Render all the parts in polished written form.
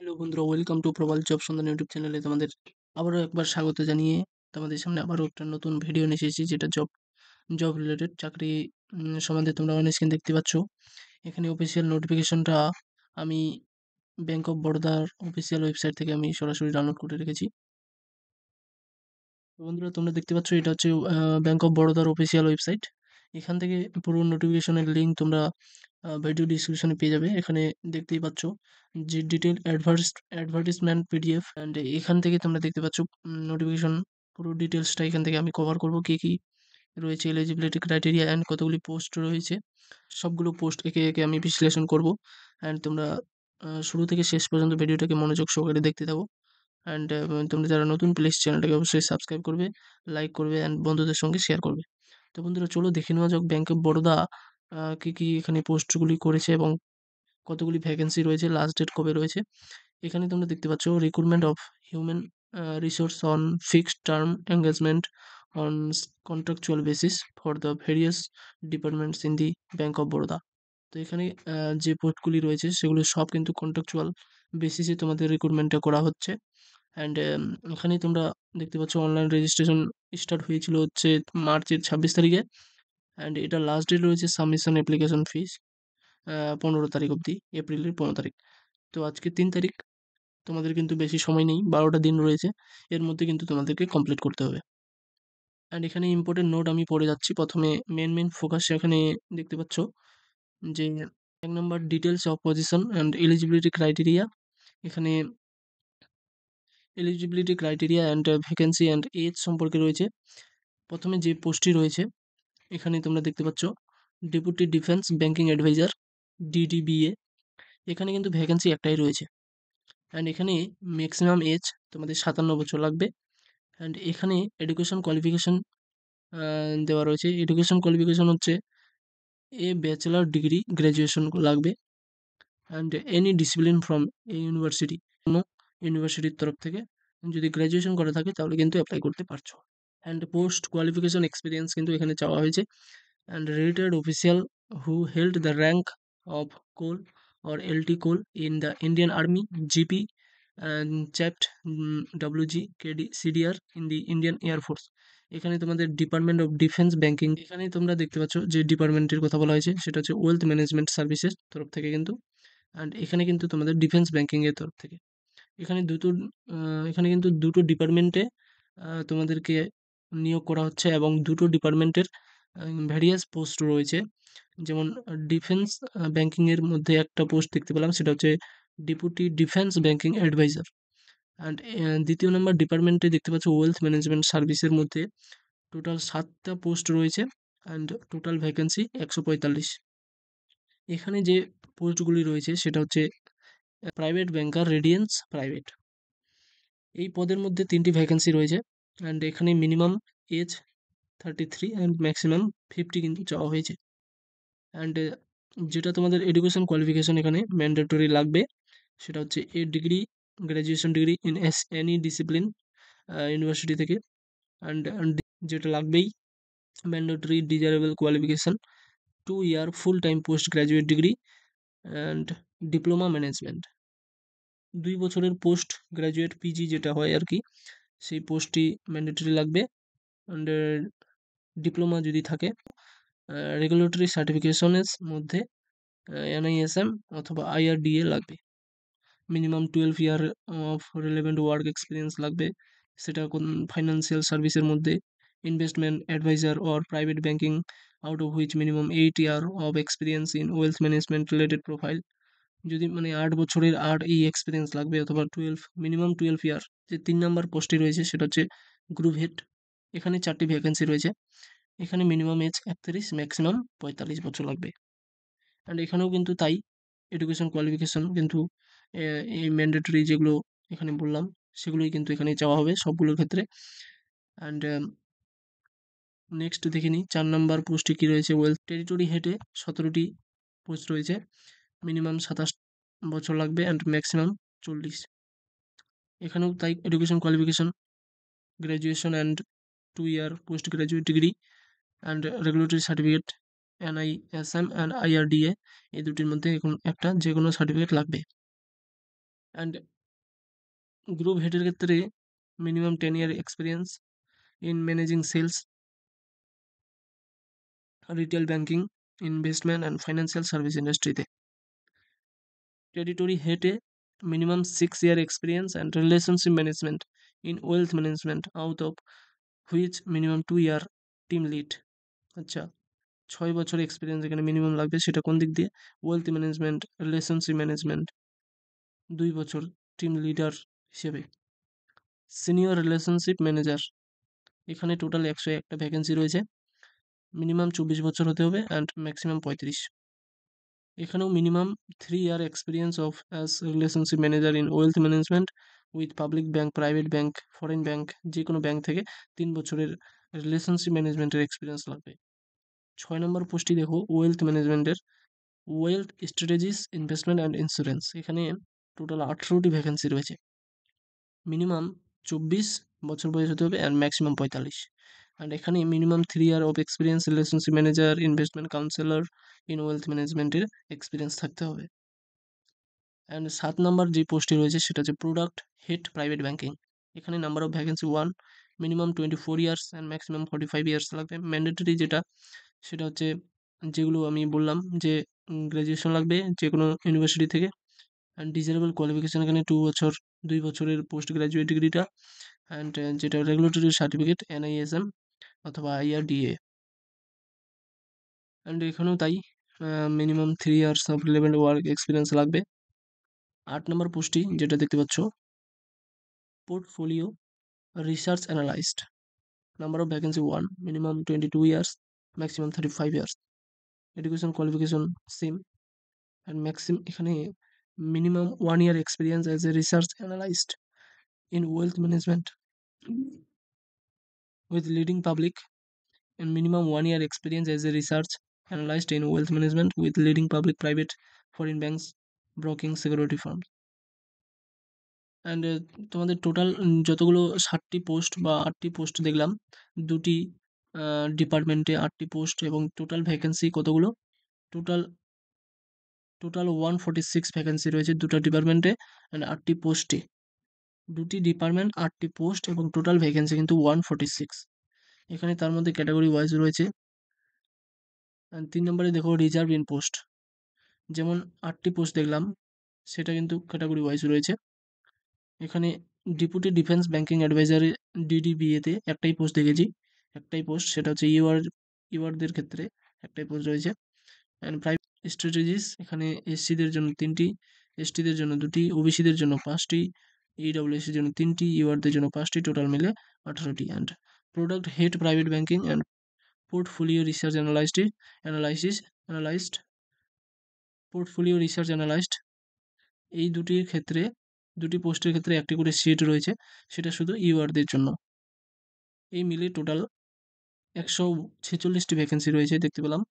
Hello বন্ধুরা, welcome to Prabal job সন্ধান YouTube চ্যানেলে তোমাদের আবারও একবার স্বাগত জানিয়ে তোমাদের সামনে আবারও একটা নতুন ভিডিও নিয়ে এসেছি, যেটা জব জব রিলেটেড চাকরি সম্বন্ধে। তোমরা অন স্ক্রিন দেখতে পাচ্ছ এখানে অফিসিয়াল নোটিফিকেশনটা আমি ব্যাংক অফ বরোদার অফিসিয়াল ওয়েবসাইট থেকে আমি সরাসরি ডাউনলোড করে রেখেছি। তো বন্ধুরা, তোমরা দেখতে পাচ্ছ এটা হচ্ছে ব্যাংক অফ বরোদার অফিসিয়াল ওয়েবসাইট। এখান থেকে পুরো নোটিফিকেশনের লিঙ্ক তোমরা ভিডিও ডিসক্রিপশনে পেয়ে যাবে। এখানে দেখতেই পাচ্ছ যে ডিটেল অ্যাডভার্টিসমেন্ট পিডিএফ, অ্যান্ড এখান থেকে তোমরা দেখতে পাচ্ছ নোটিফিকেশন পুরো ডিটেলসটা এখান থেকে আমি কভার করব। কী কী রয়েছে, এলিজিবিলিটি ক্রাইটেরিয়া অ্যান্ড কতগুলি পোস্ট রয়েছে, সবগুলো পোস্ট একে একে আমি বিশ্লেষণ করব। অ্যান্ড তোমরা শুরু থেকে শেষ পর্যন্ত ভিডিওটাকে মনোযোগ সহকারে দেখতে থাকো। অ্যান্ড তোমরা যারা নতুন প্লিজ চ্যানেলটাকে অবশ্যই সাবস্ক্রাইব করবে, লাইক করবে অ্যান্ড বন্ধুদের সঙ্গে শেয়ার করবে। তো বন্ধুরা, চলো দেখে নেওয়া যাক ব্যাংক অফ বরোদা কী কী এখানে পোস্টগুলি করেছে এবং কতগুলি ভ্যাকেন্সি রয়েছে, লাস্ট ডেট কবে রয়েছে। এখানে তোমরা দেখতে পাচ্ছ recruitment of human resource on fixed term engagement on contractual basis for the various departments in the bank of Baroda. তো এখানে যে পোস্টগুলি রয়েছে সেগুলো সব কিন্তু কন্ট্রাকচুয়াল বেসিসে তোমাদের রিক্রুটমেন্টটা করা হচ্ছে। অ্যান্ড এখানেই তোমরা দেখতে পাচ্ছ অনলাইন রেজিস্ট্রেশন স্টার্ট হয়েছিল হচ্ছে মার্চের 26 তারিখে। অ্যান্ড এটা লাস্ট ডেট রয়েছে সাবমিশন অ্যাপ্লিকেশন ফিস 15 তারিখ অবধি, এপ্রিলের 15 তারিখ। তো আজকে 3 তারিখ, তোমাদের কিন্তু বেশি সময় নেই, 12টা দিন রয়েছে, এর মধ্যে কিন্তু তোমাদেরকে কমপ্লিট করতে হবে। অ্যান্ড এখানে ইম্পর্টেন্ট নোট আমি পড়ে যাচ্ছি। প্রথমে মেন ফোকাস এখানে দেখতে পাচ্ছ যে 1 নম্বর details of position and eligibility criteria. এখানে eligibility criteria and vacancy and age সম্পর্কে রয়েছে। প্রথমে যে পোস্টটি রয়েছে এখানে তোমরা দেখতে পাচ্ছ ডেপুটি ডিফেন্স ব্যাংকিং অ্যাডভাইজার, ডিডিবিএ। এখানে কিন্তু ভ্যাকেন্সি একটাই রয়েছে। অ্যান্ড এখানে ম্যাক্সিমাম এজ তোমাদের 57 বছর লাগবে। অ্যান্ড এখানে এডুকেশন কোয়ালিফিকেশন দেওয়া রয়েছে। এডুকেশন কোয়ালিফিকেশন হচ্ছে ব্যাচেলার ডিগ্রি গ্র্যাজুয়েশন লাগবে। And any discipline from a university, কোনো ইউনিভার্সিটির তরফ থেকে যদি গ্র্যাজুয়েশন করা থাকে তাহলে কিন্তু অ্যাপ্লাই করতে পারছো। অ্যান্ড পোস্ট কোয়ালিফিকেশন এক্সপিরিয়েন্স কিন্তু এখানে চাওয়া হয়েছে। And retired official who held the rank of কোল or LT Cole in the Indian Army, GP, and CHAPT, WG, KD, CDR in the Indian Air Force। এখানে তোমাদের department of defence banking, এখানে তোমরা দেখতে পাচ্ছ যে ডিপার্টমেন্টের কথা বলা হয়েছে সেটা হচ্ছে ওয়েলথ ম্যানেজমেন্ট সার্ভিসের তরফ থেকে কিন্তু। অ্যান্ড এখানে কিন্তু তোমাদের ডিফেন্স ব্যাংকিংয়ের তরফ থেকে এখানে দুটো এখানে কিন্তু দুটো ডিপার্টমেন্টে তোমাদেরকে নিয়োগ করা হচ্ছে এবং দুটো ডিপার্টমেন্টের ভ্যারিয়াস পোস্ট রয়েছে। যেমন ডিফেন্স ব্যাংকিংয়ের মধ্যে একটা পোস্ট দেখতে পেলাম, সেটা হচ্ছে deputy defence banking advisor. And দ্বিতীয় নম্বর ডিপার্টমেন্টে দেখতে পাচ্ছ ওয়েলথ ম্যানেজমেন্ট সার্ভিসের মধ্যে টোটাল 7টা পোস্ট রয়েছে। And total vacancy 145। এখানে যে পোস্টগুলি রয়েছে সেটা হচ্ছে প্রাইভেট ব্যাংকার, রেডিয়েন্স প্রাইভেট। এই পদের মধ্যে 3টি ভ্যাকেন্সি রয়েছে। অ্যান্ড এখানে মিনিমাম এজ 33 অ্যান্ড ম্যাক্সিমাম 50 কিন্তু চাওয়া হয়েছে। অ্যান্ড যেটা তোমাদের এডুকেশন কোয়ালিফিকেশন এখানে ম্যান্ডেটরি লাগবে সেটা হচ্ছে degree, graduation degree in any discipline university থেকে। অ্যান্ড যেটা লাগবেই mandatory desirable qualification 2 year full time post graduate degree and diploma management. 2 বছরের পোস্ট গ্র্যাজুয়েট পিজি যেটা হয় আর কি, সেই পোস্টটি ম্যান্ডেটরি লাগবে। অ্যান্ড ডিপ্লোমা যদি থাকে, রেগুলেটরি সার্টিফিকেশনের মধ্যে NISM অথবা IRDA লাগবে। Minimum 12 year of relevant work experience লাগবে, সেটা কোন ফাইন্যান্সিয়াল সার্ভিসের মধ্যে, investment adviser or private banking, out of which minimum 8 year of experience in wealth management related profile. যদি মানে 8 বছরের এই এক্সপিরিয়েন্স লাগবে, অথবা মিনিমাম 12 ইয়ার। যে 3 নম্বর পোস্টটি রয়েছে সেটা হচ্ছে গ্রুপ হেড। এখানে 4টি ভ্যাকেন্সি রয়েছে। এখানে মিনিমাম এজ 31, ম্যাক্সিমাম 45 বছর লাগবে। অ্যান্ড এখানেও কিন্তু তাই, এডুকেশন কোয়ালিফিকেশন কিন্তু এই ম্যান্ডেটরি যেগুলো এখানে বললাম সেগুলোই কিন্তু এখানে চাওয়া হবে সবগুলোর ক্ষেত্রে। অ্যান্ড নেক্সট দেখে নিই 4 নম্বর পোস্টে কী রয়েছে। ওয়েলথ টেরিটরি হেডে 17টি পোস্ট রয়েছে, মিনিমাম 27 বছর লাগবে অ্যান্ড ম্যাক্সিমাম 40। এখানেও তাই education qualification graduation and 2 year post graduate degree and regulatory certificate NISM and IRDA, এই দুটির মধ্যে এখন একটা যে কোনো সার্টিফিকেট লাগবে। অ্যান্ড গ্রুপ হেডের ক্ষেত্রে minimum 10 year experience in managing sales, retail banking, investment and financial service ইন্ডাস্ট্রিতে। টেরিটরি হেডে minimum 6 year experience and relationship management in wealth management, out of which minimum 2 year team lead. আচ্ছা, 6 বছর experience এখানে minimum লাগবে, সেটা কোন দিক দিয়ে? ওয়েলথ ম্যানেজমেন্ট, রিলেশনশিপ ম্যানেজমেন্ট, 2 বছর টিম লিডার হিসেবে। সিনিয়র রিলেশনশিপ ম্যানেজার, এখানে টোটাল 101টা ভ্যাকেন্সি রয়েছে, মিনিমাম 24 বছর হতে হবে অ্যান্ড ম্যাক্সিমাম 35। এখানেও minimum 3 year experience of as relationship manager in wealth management with public bank, private bank, foreign bank, যে কোনো ব্যাংক থেকে 3 বছরের রিলেশনশিপ ম্যানেজমেন্টের এক্সপিরিয়েন্স লাগবে। 6 নম্বর পোস্টটি দেখো, ওয়েলথ ম্যানেজমেন্টের wealth strategies, investment and insurance. এখানে টোটাল 18টি ভ্যাকেন্সি রয়েছে, মিনিমাম 24 বছর বয়স হতে হবে অ্যান্ড ম্যাক্সিমাম 45। অ্যান্ড এখানে minimum 3 year of experience relationship manager, investment counsellor in wealth ম্যানেজমেন্টের এক্সপিরিয়েন্স থাকতে হবে। অ্যান্ড 7 নম্বর যে পোস্টটি রয়েছে সেটা হচ্ছে প্রোডাক্ট হেড প্রাইভেট ব্যাংকিং। এখানে number of vacancy 1, minimum 24 years and maximum 45 years লাগবে। ম্যান্ডেটরি যেটা সেটা হচ্ছে যেগুলো আমি বললাম যে গ্র্যাজুয়েশন লাগবে যে কোনো ইউনিভার্সিটি থেকে, অ্যান্ড ডিজারেবল কোয়ালিফিকেশান এখানে 2 বছর, 2 বছরের পোস্ট গ্র্যাজুয়েট ডিগ্রিটা, অ্যান্ড যেটা রেগুলেটরি সার্টিফিকেট NISM অথবা IRDA। অ্যান্ড এখানেও তাই, minimum 3 years of relevant work experience লাগবে। 8 নম্বর পোস্টটি যেটা দেখতে পাচ্ছ, portfolio research analyst, number of vacancy 1, minimum 22 years, maximum 35 years। Education qualification same, and maxim এখানে minimum 1 year experience as a research analyst in wealth management with leading public, and minimum 1 year experience as a research analyst in wealth management with leading public, private, foreign banks, broking, security firms। And তোমাদের total যতগুলো 7টি post বা 8টি post দেখলাম, 2টি ডিপার্টমেন্টে 8টি post, এবং total vacancy কতগুলো? টোটাল টোটাল 146 ভ্যাকেন্সি রয়েছে 2টা ডিপার্টমেন্টে অ্যান্ড 8টি পোস্টে। 2টি ডিপার্টমেন্ট, 8টি পোস্ট এবং টোটাল ভ্যাকেন্সি কিন্তু 146। এখানে তার মধ্যে ক্যাটাগরি ওয়াইজ রয়েছে। 3 নম্বরে দেখো রিজার্ভ ইন পোস্ট, যেমন 8টি পোস্ট দেখলাম সেটা কিন্তু ক্যাটাগরি ওয়াইজ রয়েছে। এখানে ডেপুটি ডিফেন্স ব্যাংকিং অ্যাডভাইজারি DDBA-তে একটাই পোস্ট দেখেছি, একটাই পোস্ট, সেটা হচ্ছে ইউআরদের ক্ষেত্রে একটাই পোস্ট রয়েছে। অ্যান্ড প্রাইভেট স্ট্র্যাটেজিস, এখানে SC-দের জন্য 3টি, ST-দের জন্য 2টি, OBC-দের জন্য 5টি, EWS-এর জন্য 3টি, ইউআরদের জন্য 5টি, টোটাল মিলে 18টি। And product head private banking and portfolio research analyst, portfolio research analyst, এই দুটির ক্ষেত্রে, 2টি পোস্টের ক্ষেত্রে একটি করে সিট রয়েছে, সেটা শুধু ইউআরদের জন্য। এই মিলে টোটাল 146টি ভ্যাকেন্সি রয়েছে দেখতে পেলাম।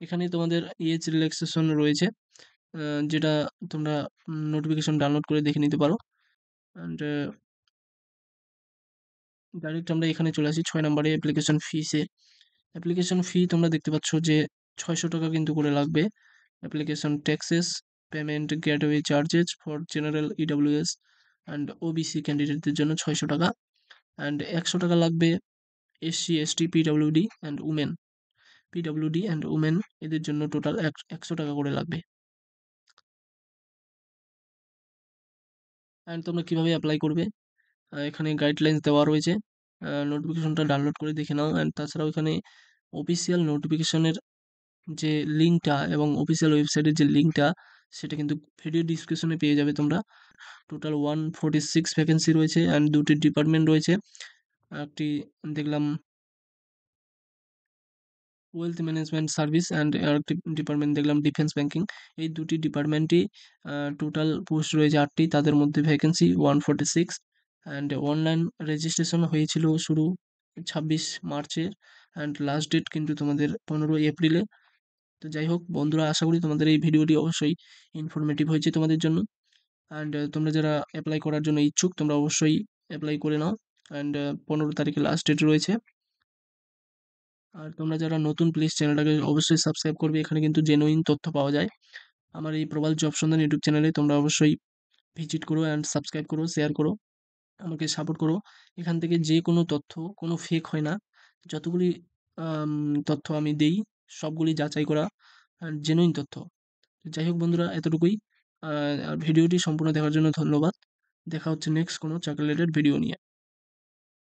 এখানে তোমাদের এজ রিল্যাক্সেশন রয়েছে, যেটা তোমরা নোটিফিকেশন ডাউনলোড করে দেখে নিতে পারো। অ্যান্ড ডাইরেক্ট আমরা এখানে চলে আসি 6 নম্বরে অ্যাপ্লিকেশন ফিসে। অ্যাপ্লিকেশন ফি তোমরা দেখতে পাচ্ছ যে 600 টাকা কিন্তু করে লাগবে। Application taxes, payment gateway charges for general EWS and OBC ক্যান্ডিডেটদের জন্য 600 টাকা, অ্যান্ড 100 টাকা লাগবে SC ST PWD and women, এদের জন্য টোটাল 100 টাকা করে লাগবে। অ্যান্ড তোমরা কীভাবে অ্যাপ্লাই করবে, এখানে গাইডলাইন্স দেওয়া রয়েছে, নোটিফিকেশনটা ডাউনলোড করে দেখে নাও। অ্যান্ড তাছাড়াও এখানে অফিসিয়াল নোটিফিকেশনের যে লিঙ্কটা এবং অফিসিয়াল ওয়েবসাইটের যে লিঙ্কটা, সেটা কিন্তু ভিডিও ডিসক্রিপশনে পেয়ে যাবে তোমরা। টোটাল 146 ভ্যাকেন্সি রয়েছে অ্যান্ড 2টি ডিপার্টমেন্ট রয়েছে। একটি দেখলাম ওয়েলথ ম্যানেজমেন্ট সার্ভিস, অ্যান্ড আরেকটি ডিপার্টমেন্ট দেখলাম ডিফেন্স ব্যাংকিং। এই 2টি ডিপার্টমেন্টই টোটাল পোস্ট রয়েছে 8টি, তাদের মধ্যে ভ্যাকেন্সি 146। অ্যান্ড অনলাইন রেজিস্ট্রেশন হয়েছিল শুরু 26 মার্চে, অ্যান্ড লাস্ট ডেট কিন্তু তোমাদের 15 এপ্রিলে। তো যাই হোক বন্ধুরা, আশা করি তোমাদের এই ভিডিওটি অবশ্যই ইনফরমেটিভ হয়েছে তোমাদের জন্য। অ্যান্ড তোমরা যারা অ্যাপ্লাই করার জন্য ইচ্ছুক তোমরা অবশ্যই অ্যাপ্লাই করে নাও। অ্যান্ড 15 তারিখে লাস্ট ডেট রয়েছে। আর তোমরা যারা নতুন, প্লিজ চ্যানেলটাকে অবশ্যই সাবস্ক্রাইব করবে, এখানে কিন্তু জেনুইন তথ্য পাওয়া যায়। আমার এই প্রবাল জব সন্ধান ইউটিউব চ্যানেলে তোমরা অবশ্যই ভিজিট করো অ্যান্ড সাবস্ক্রাইব করো, শেয়ার করো, আমাকে সাপোর্ট করো। এখান থেকে যে কোনো তথ্য কোনো ফেক হয় না। যতগুলি আম তথ্য আমি দেই সবগুলি যাচাই করা জেনুইন তথ্য। যাই হোক বন্ধুরা, এতটুকুই। ভিডিওটি সম্পূর্ণ দেখার জন্য ধন্যবাদ। দেখা হচ্ছে নেক্সট কোনো চাকরি রিলেটেড ভিডিও নিয়ে।